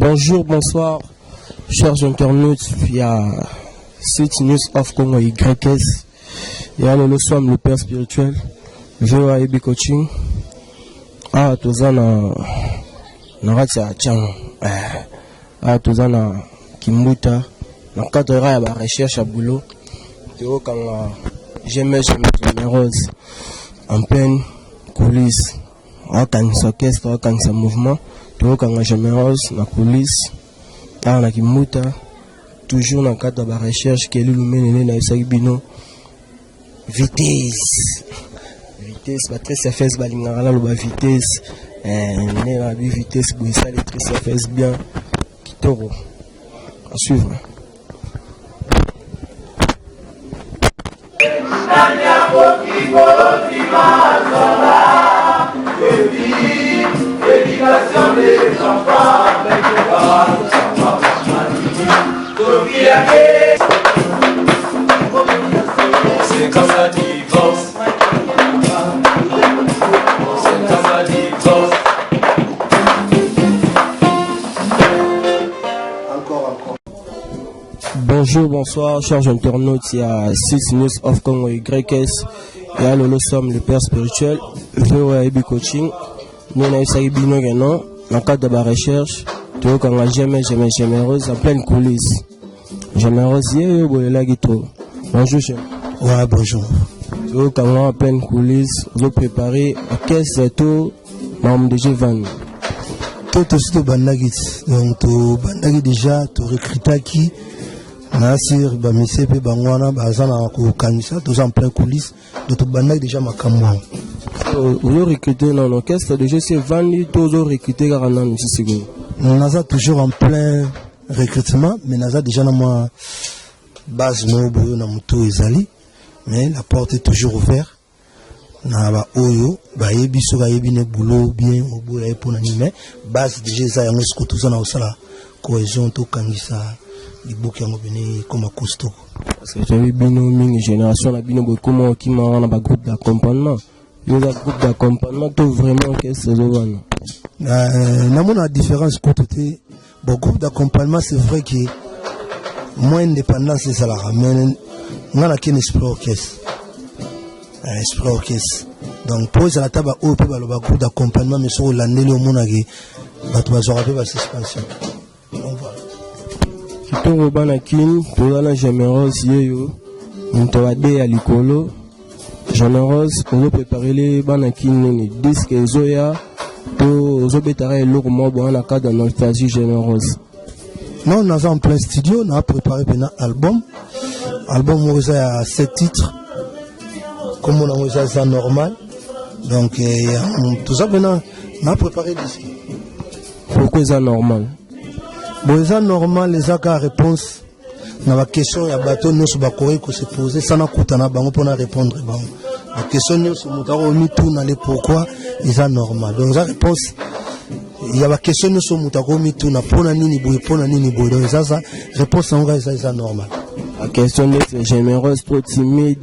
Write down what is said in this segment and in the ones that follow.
Bonjour, bonsoir, chers internautes. Il y a 7 News of Congo YS. Il y a nous sommes le père spirituel. VOAB coaching. Ah, tozana Naratia Chang. Ah, tozana Kimuta. Dans le cadre de la recherche à boulot. Théo quand j'aime mes roses en pleine coulisse. Quand s'orchestre, quand c'est mouvement. Théo quand j'aime rose la coulisse. Ah, na Kimuta. Toujours dans le cadre de la recherche qui est l'illuminé na Isagibino. Vitesse. Vitesse, Patrice FS balingara la vitesse. Ne la vitesse, ça les Patrice FS bien. Kitoro. À suivre. L'éducation des enfants, c'est comme ça divorce. C'est comme ça divorce. Encore. Bonjour, bonsoir, chers internautes. Il y a 6 News of Congo YS. Et à nous sommes le père spirituel, VOAB coaching. Nous avons essayé de dans le cadre de la recherche. Tu vois qu'on a jamais rose en pleine coulisse. Jamais rose, bonjour, chef. Ouais, bonjour. Tu vois qu'on a en pleine coulisse. Vous préparez à caisse de tout, membre de G20. Tout aussi de bandagit. Donc, tu bandagit déjà, tu recrutes qui? Nasir, Bamisepe, Bangwana, Bazana, Kanisa, tous en pleine coulisse. Donc, tu bandagit déjà ma caméra. Vous avez recruté dans l'orchestre de G20, tous ont recruté car on a une seconde. Nous sommes toujours en plein recrutement, mais nous avons déjà une base mais la porte est toujours ouverte. Nous avons Oyo, Bayebi, boulot bien, mais base déjà, nous avons tous la cohésion, tout Kangisa, les bouquets comme costaud. Parce que j'ai vu une génération, la comment qui m'a un groupe d'accompagnement. Il y a un groupe d'accompagnement, tout vraiment qu'est-ce que c'est la différence côté bon groupe d'accompagnement c'est vrai que moins indépendant c'est ça là mais on a qu'un esprit orchestre donc pour ça la table au peu le groupe d'accompagnement mais sur l'année le monde a tu vas se rappeler la suspension donc voilà tout banakin tout la généreuse yo on te va dé à l'école généreuse on peut préparer les banakin les disques zoya aux obétarés lourds dans la cadre de nostalgie généreuse. Non, on a en plein studio, on a préparé un album. Album où il y a 7 titres. Comme on a ça normal. Donc, tout ça, on a préparé des disques. Pourquoi c'est normal? Bon, c'est normal, les accords réponse. Dans la question, il y a bateau, nous, sur Bakoé, qui se posait, ça n'a coûté, pour répondre. La question, nous, sur Moutaro, tout, pourquoi, ils sont normal. Donc, la réponse, il y a la question, nous, sur Moutaro, tout, pour nani, donc, ça, réponse, en vrai, ça, c'est normal. La question, c'est généreuse, trop timide.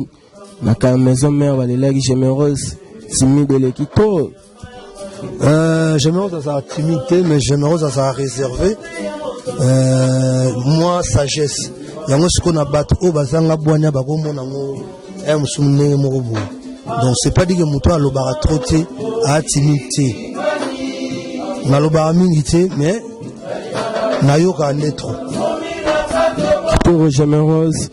La maison mère, va les généreuse, timide, l'équipe. Généreuse, ça a timidité, mais généreuse, ça a réservé. Moi, sagesse. Il y a ce qu'on a battu au bazanga boania bagomo nango msumne morobo. Donc c'est pas dit que muto alobara troté a timité. Na lobara mingité mais na yoka netro. Pour généreuse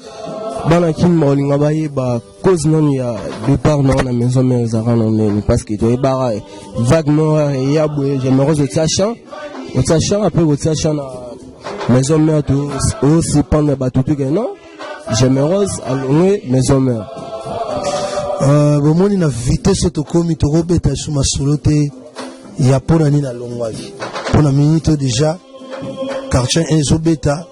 banakin molinga baye ba cause non ya départ non na maison mère zara non parce que tu es bara vaguement et ya boye généreuse au sachant après au sachant maison mère aussi pendant bateau tout non généreuse allongé maison mère bon moni na vitesse autocomi to robeta suma soloté ya pona ni na longwaji pona minute déjà quartier enzo beta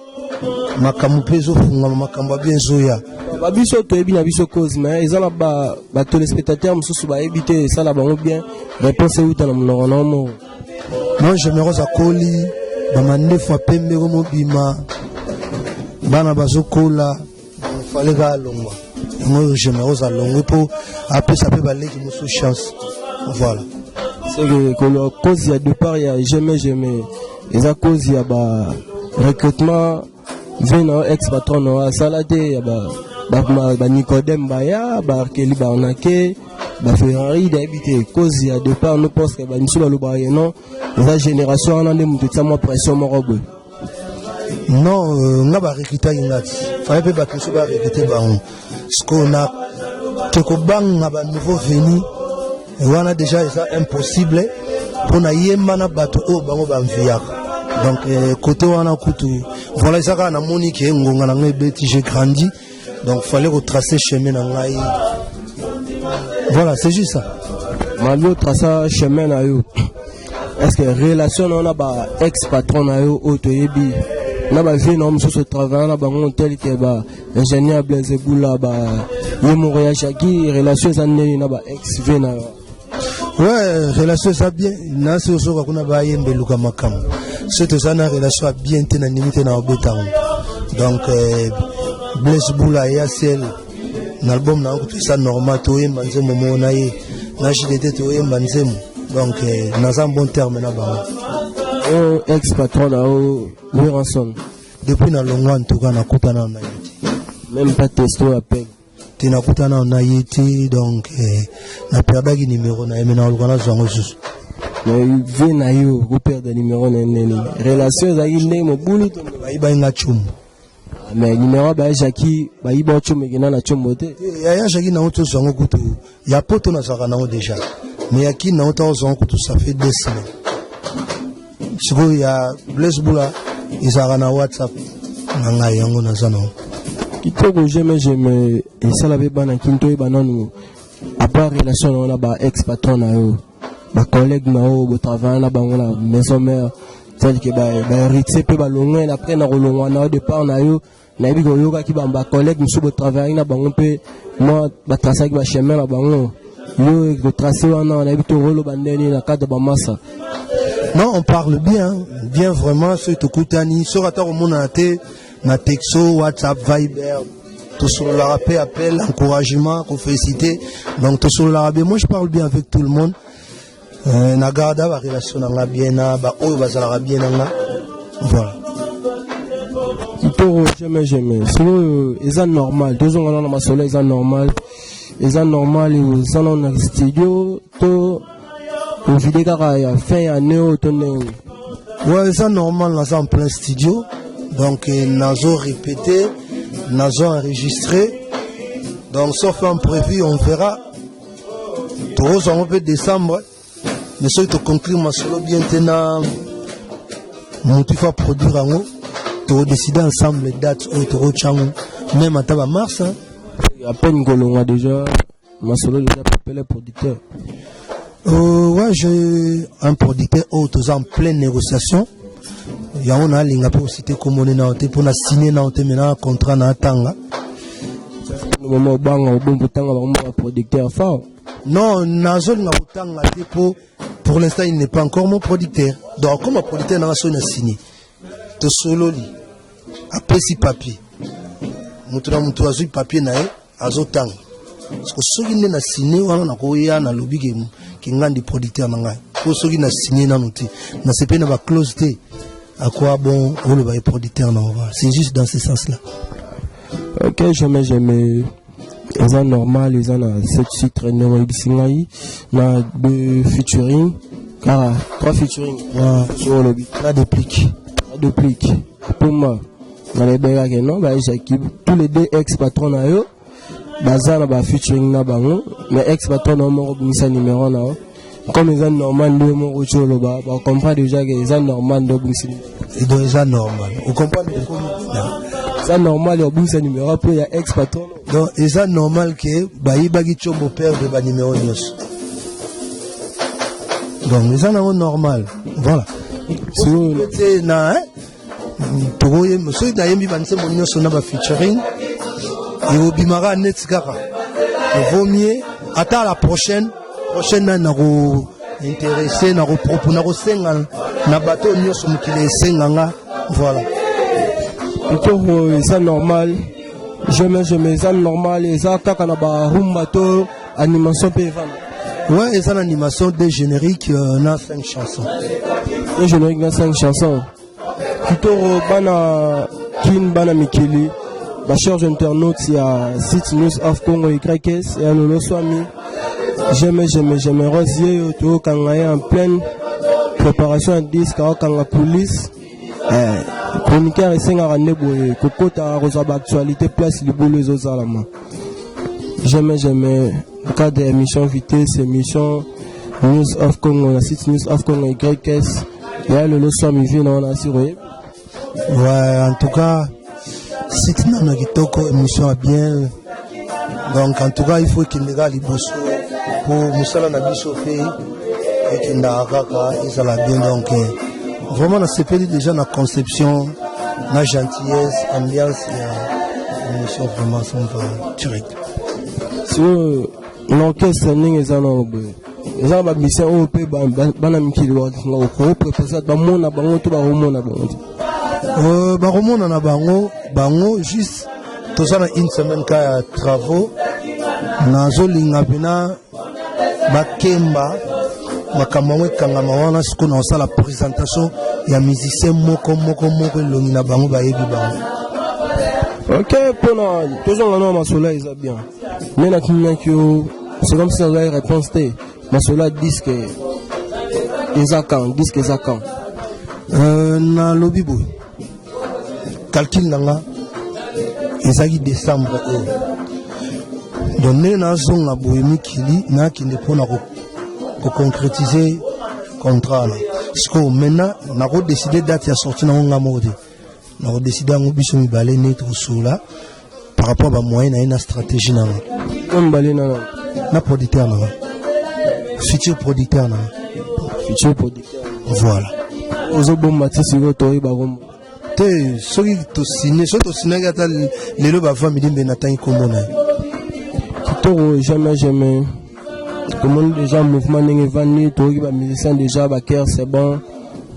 makambo pezo funga makambo bien zoya babiso to ebi na biso cause mais ils ont ba téléspectateurs mususu ba éviter ça là bango bien réponse uta na mnono mo non généreuse akoli bamande fois pembe comme bima bana bazokola fallait ga longwa moi généreuse à longue pour après ça peut baler qui nous chance voilà c'est que la cause il y a départ il y a jamais eza cause ya ba recrutement vena ex patron na salade ya ba Nicodème Baya ba Arkeli Barnake ba Ferrari d'habiter cause ya départ no parce que ba misula lo ba non eza génération na ndem tout ça moi pression mo robe non nga ba recruter ngati fallait pe ba tous ba recruter ba on ce qu'on a toko bang ba nouveau venu wana déjà c'est impossible pour na yemba na bato o bango ba mviaka donc côté wana kutu voilà ça kana monique ngonga na ngebeti j'ai grandi donc fallait retracer chemin na ngai voilà c'est juste ça malgré tracer chemin na yo est-ce que relation on a ba ex patron na yo otoyebi na ba vie na muso travail na bango tel que ba ingénieur Blaise Boula ba yemo ya Jackie relation za na ba ex vie na yo. Ouais, relation ça bien. Na se so kuna ba yembe luka makam. C'est ça na relation bien tena limite na obetang. Donc Blaise Boula ya sel na album na ko ça normal to yemba nzemo mona ye. Na jidete to yemba nzemo. Donc na un bon terme na ba. Ex patron na o Ranson. Depuis na longo en tout cas na kutana na yiti. Même pas testo appel. Tina kutana na yiti donc na perdaki numéro na emena olukana zango susu. Mais vie na yo ko perdre numéro na nene. Relation za ile mo bulu to Ba inga chumu. Mais numéro ba Jackie ba ibo chumu gina na chumu te. Ya Jackie na oto zango kutu. Ya poto na saka na déjà. Mais yaki na oto zango kutu ça fait 2 semaines. Siko ya Blaise Boula izaka na WhatsApp na ngai yango na zana. Kitoko j'aime et ça l'avait bana kinto e bananu à part relation on a ba ex patron na yo ba collègue na yo bo travail na bango na maison mère c'est que ba héritier pe ba longa après na rolonga na départ na yo na bi ko yoka ki ba collègue musu bo travail na bango pe moi ba tracer ba chemin na bango yo de tracer wana na bi to rolo bandeni na cadre ba massa. Non, on parle bien vraiment ce to kutani so rata ko mona te na texto WhatsApp Viber tout sur la rappel appel encouragement qu'on féliciter donc tout sur la rappel moi je parle bien avec tout le monde na garda ba relation na bien na ba oyo bazala bien na voilà Kitoko jamais sinon c'est normal deux ans na masolo c'est normal ils sont dans studio to au vidéo kaka ya fin année automne. Ouais, c'est normal, nous sommes en plein studio. Donc, nous avons répété, nous avons enregistré. Donc, sauf un prévu, on verra. Tous en décembre. Mais si tu conclure ma solo bien, tu vas produire en haut. Tu vas décider ensemble les dates où tu vas même à mars. À peine que l'on a déjà, ma solo déjà appelé producteur. Ouais, j'ai un producteur autres en pleine négociation. Il y a un ligne pour citer comme on est dans pour signer dans un contrat dans Tanga. Le moment où on bon producteur fort. Non, Nazo n'a pour l'instant il n'est pas encore mon producteur. Donc comme un producteur n'a pas signé. To solo li. Après si papier. Mutura mutu azu papier na e azotanga. Parce que ceux qui n'ont signé wana na ko ya na lobby qui ngandi producteur na ngai. Pour ceux qui n'ont signé na nuti. Na sepe na ba close té. À quoi bon on le va producteur na va. C'est juste dans ce sens-là. OK, jamais ils sont normal, ils ont cette suite réunion ibisingai na deux featuring car 3 featuring sur le beat là duplique pour moi dans les bagarres que non bah j'équipe tous les deux ex patrons na yo bazana ba featuring na bango mais ex patron na mo bungisa numéro na comme ils ont normal de mo cholo ba comprend déjà que ils ont normal de bungisa et donc ils ont normal on comprend ça normal au bungisa numéro après il y a ex patron donc ils ont normal que ba ibagi chombo père de ba numéro nyos donc ils ont normal voilà c'est na toye monsieur dayembi banse mo nyos na ba featuring et au bimara net kaka il vaut mieux attends la prochaine na ko intéressé na ko propos na ko senga na bateau nyos mukile senga voilà plutôt ça normal jamais ça normal et ça kaka na ba rumba to animation pe Ouais, et ça l'animation des génériques, on a 5 chansons. Le générique a 5 chansons. Kitoro Bana Kin Bana Mikili. Chers internautes, il y a Site News of Congo YS et à Lolo Swami. J'aime Rosier, autour quand on est en pleine préparation à 10, quand on a police. Chroniqueur et 5 à Nebo, Kokota, Rosaba Actualité, place les boules aux Alama. J'aime, le cas des émissions vitesse, émissions News of Congo, la Site News of Congo YS. Il y a Lolo Swami, on a assuré. Ouais, en tout cas, Site Nana Kitoko, émission bien. Donc, en tout cas, il faut qu'il y ait les bossons pour Moussala Nabi Sofé et qu'il y ait ils allaient bien. Donc, vraiment, on a séparé déjà la conception, la gentillesse, l'ambiance et l'émission vraiment sont direct. Si l'orchestre n'est pas là, les gens qui sont au pays, ils bango juste tout ça une semaine ka travaux nazo linga pena bakemba makamwe kangama wana siku na osala présentation ya musicien moko longi na bango ba yebi bango. OK, pona toujours là masola ils bien. Mais na kinakyo c'est comme si ça avait réponse té masola disque disque zakan na lobby boy calcul nanga ezaki décembre donc ne na zonga boy mikili na kinde pona ko concrétiser contrat là siko maintenant na ko décider date ya sortie na nga mode na ko décider ngo biso mibale ne to sula par rapport à moyen na stratégie na comme balé na producteur na futur producteur voilà ozo bomba tisiko toyi barom te soki to signé gata lelo ba famille mbe natangi kombo na Kitoro jamais comment déjà mouvement n'est venu toyi ba musicien déjà ba cœur c'est bon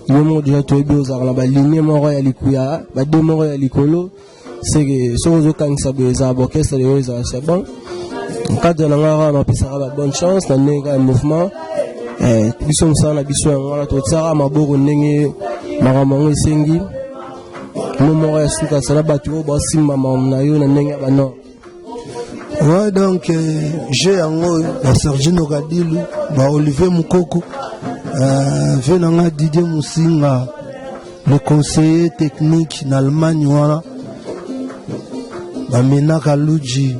le monde déjà toyi bizarre la ba ligne moro ya likuya ba deux moro ya likolo c'est que sozo kangisa beza orchestre de c'est bon en cas de la ngara na pesa ba bonne chance na nega mouvement biso msana biso ngala to tsara maboko ndenge maramango esengi nomoro ya suka sala batu ba simba na yo na ndenge ba non. Ouais, donc j'ai un Sergino Gadilu, Olivier Moukoko, venant Didier Moussinga, le conseiller technique en Allemagne, voilà, Mena Kaluji,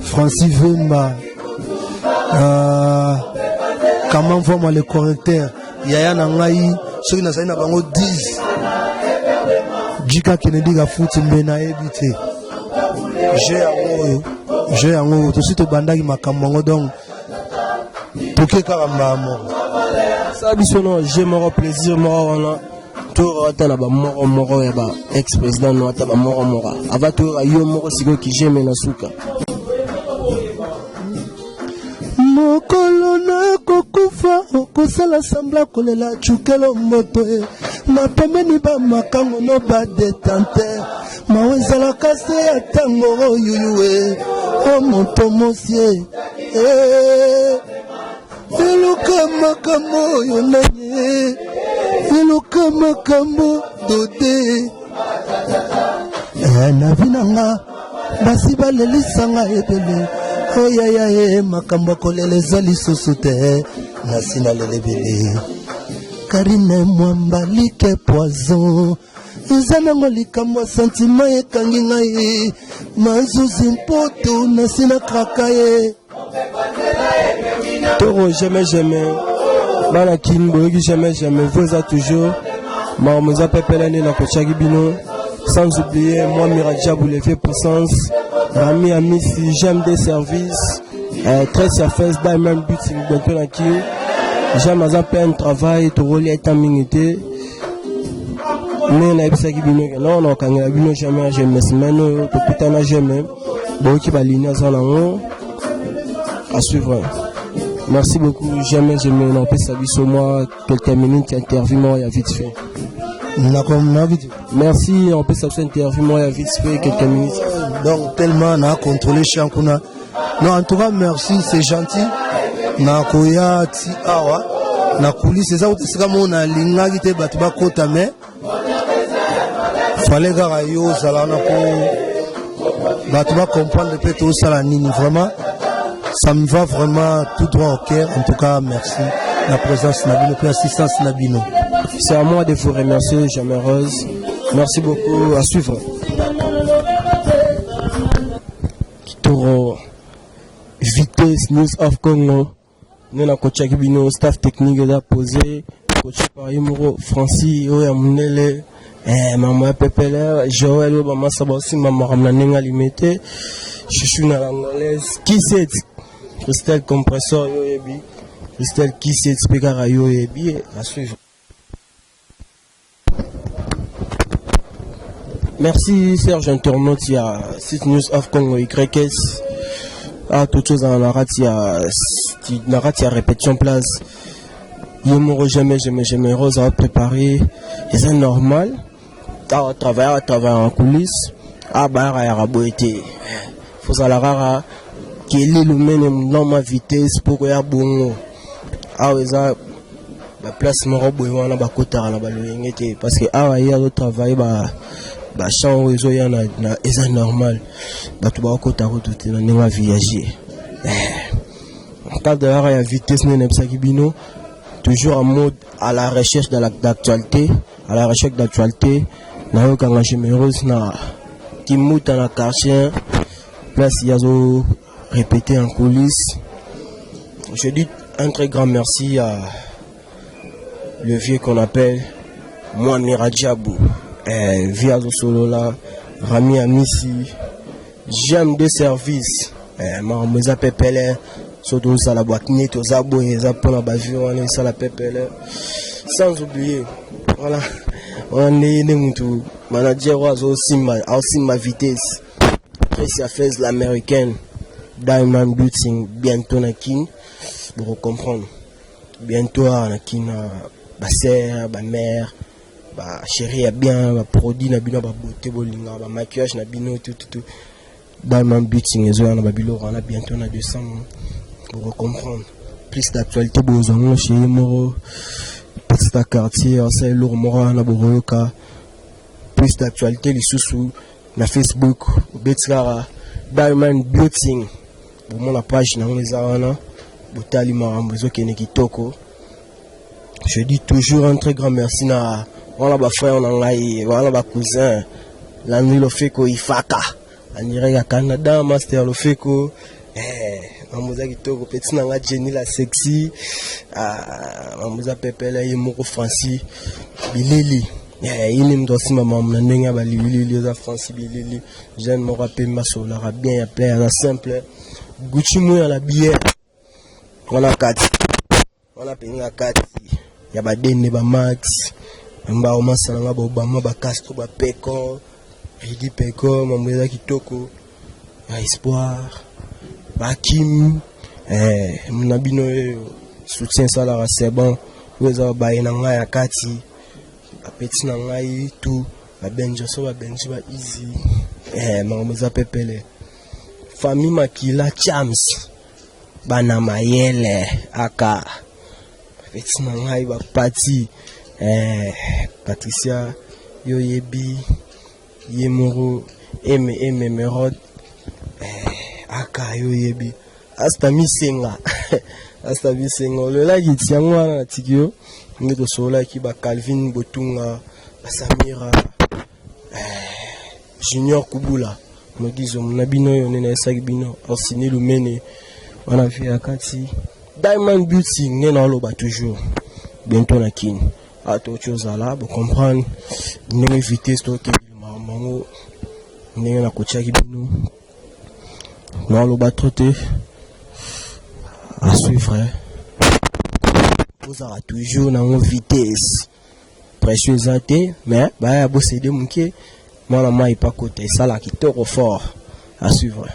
Francis Vemba, comment voir le correcteur, Yaya Nangaï, ceux qui n'ont pas 10, Jika Kennedy Gafout Mbena Ebite. J'ai un mot, tout de suite au bandagi makambo donc toke karamba mo ça bisono j'ai mon plaisir moro wana to rata na ba moro ya ba ex président no ata ba moro ava to yo moro siko ki j'aime na suka mokolo na kokufa okosala sambla kolela chukelo moto na pembeni ba makango no ba détenteur mawezala kase ya tango yuyue o moto mosie eluka makambo yo nanye eluka makambo dode na vinanga basi balelisanga ebele oyaya makambo kolela eza lisusu te nasina lelebele Karine mwamba like poison Izanango likambo sentiment ekangi ngai mazuzi mpoto nasina krakaye Toro jamais bana kinbo qui jamais vous a toujours mamoza pepelane na kochaki bino sans oublier moi Miraja vous les fait puissance Rami Amisi j'aime des services très surface diamond beauty bientôt na ki j'aime à peine travail to rôle est en minute mais na ebisa ki bino non kanga bino jamais j'aime semaine to pitana jamais bon qui ba ligne ça nango à suivre. Merci beaucoup, jamais non peut s'aviser moi quelques minutes interview moi il y a vite fait. Merci, on peut s'aviser interview moi il y a vite fait quelques minutes. Donc tellement on a contrôlé Chankuna. Non en tout cas merci, c'est gentil. na koya ti awa na kulisi eza kuti sika mo na lingaki te bato bakota me fallait kaka yo ozala wana po bato bacomprendre mpe tosala nini. Vraiment ça me va vraiment tout droit au cœur. En tout cas merci la présence Nabino et l'assistance Nabino. C'est à moi de vous remercier, Jamais Rose. Merci beaucoup, à suivre. Kitoro Vitesse News of Congo. Nous avons coach Bino, staff technique de posé, coach par Imuro, Francis, Oyamunele, Maman Pepele, Joël, Maman Sabassi, Maman Ramlanenga Limité, Chouchou Nalangolaise, Kisset, Christelle Compressor, Yoyebi, Christelle Kisset, Spekara Yoyebi, à suivre. Merci Serge Internaute, il y a 6 News of Congo YS. Ah, toute chose en la rate, il y a répétition place. Yemoro jamais Rose à préparer. Et c'est normal. À travers en coulisses. Ah, bah, il y a rabo été. Faut ça la rara. Qui est l'illuminé dans ma vitesse pour qu'il y ait bon. Ah, oui, ça. La place moro boy wana bakota na balengete parce que ah il y a le travail ba champ réseau ya na eza normal bato ba kota route na ninga voyager en cas de la vitesse ne nebsaki bino toujours en mode à la recherche de d'actualité na yo kanga généreuse na kimuta na quartier place yazo répéter en coulisses. Je dis un très grand merci à le vieux qu'on appelle Moani Radjabou, via Solola, Rami Amissi, j'aime des services, Maramouza Pepele, surtout ça la boîte net aux abonnés, les apôtres à ça la Pepele, sans oublier, voilà, on est tout, manager aussi ma vitesse, Tracy Affairs l'américaine, Diamond Building, bientôt na kin, pour comprendre, bientôt na kin. Ba sœur, ba mère, ba chérie a bien, ba produit na bino ba beauté bolinga, ba maquillage na bino tout. Diamond Beauty ezo na ba bilo on a bientôt na 200 pour comprendre. Plus d'actualité bozongo chez Moro, petit quartier, c'est lourd mora na boroka. Plus d'actualité les sous na Facebook, Betskara, Diamond Beauty. Pour mon la page na ngeza wana, botali marambo zo kene kitoko. Je dis toujours un très grand merci na voilà ba frère on ngai voilà ba cousin la nuit le fait ko ifaka aniré ya Canada master le fait ko mamuza kitoko petit na nga Jenny la sexy mamuza Pepele Yemoko Francis Bilili ini mdosi mama mnenga ba Bilili za Francis Bilili jeune mo rappel masola bien ya plein na simple Gucci mo ya la bière on a 4 on a payé 4 ya ba dene ba max mba o masala nga ba Obama ba Castro ba Peko Ridi Peko mamweza kitoko ya espoir ba Kim mnabino soutien sala c'est bon weza ba ina nga ya kati ba petit na ngai tout ba benjo so ba benji ba easy mamweza Pepele famille Makila Chams bana mayele aka petit na ngai ba parti Patricia Yoyebi Yemoro Merod aka Yoyebi asta misenga le la gitiangwa na tikio ngeto sola ki ba Calvin Botunga ba Samira Junior Kubula modizo mnabino yo nena esaki bino Orsini Lumene on a fait akati Diamond Beauty ngena loba toujours bientôt na kin à toute chose là pour comprendre ne vitesse to ke mamango ngena kocha ki bino na loba troté à suivre vous aura toujours na vitesse précieuse até mais ba ya bosséder munke moi la mai pas côté ça là qui toro fort à suivre.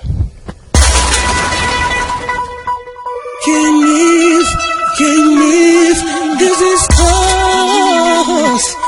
Can't leave, this is us.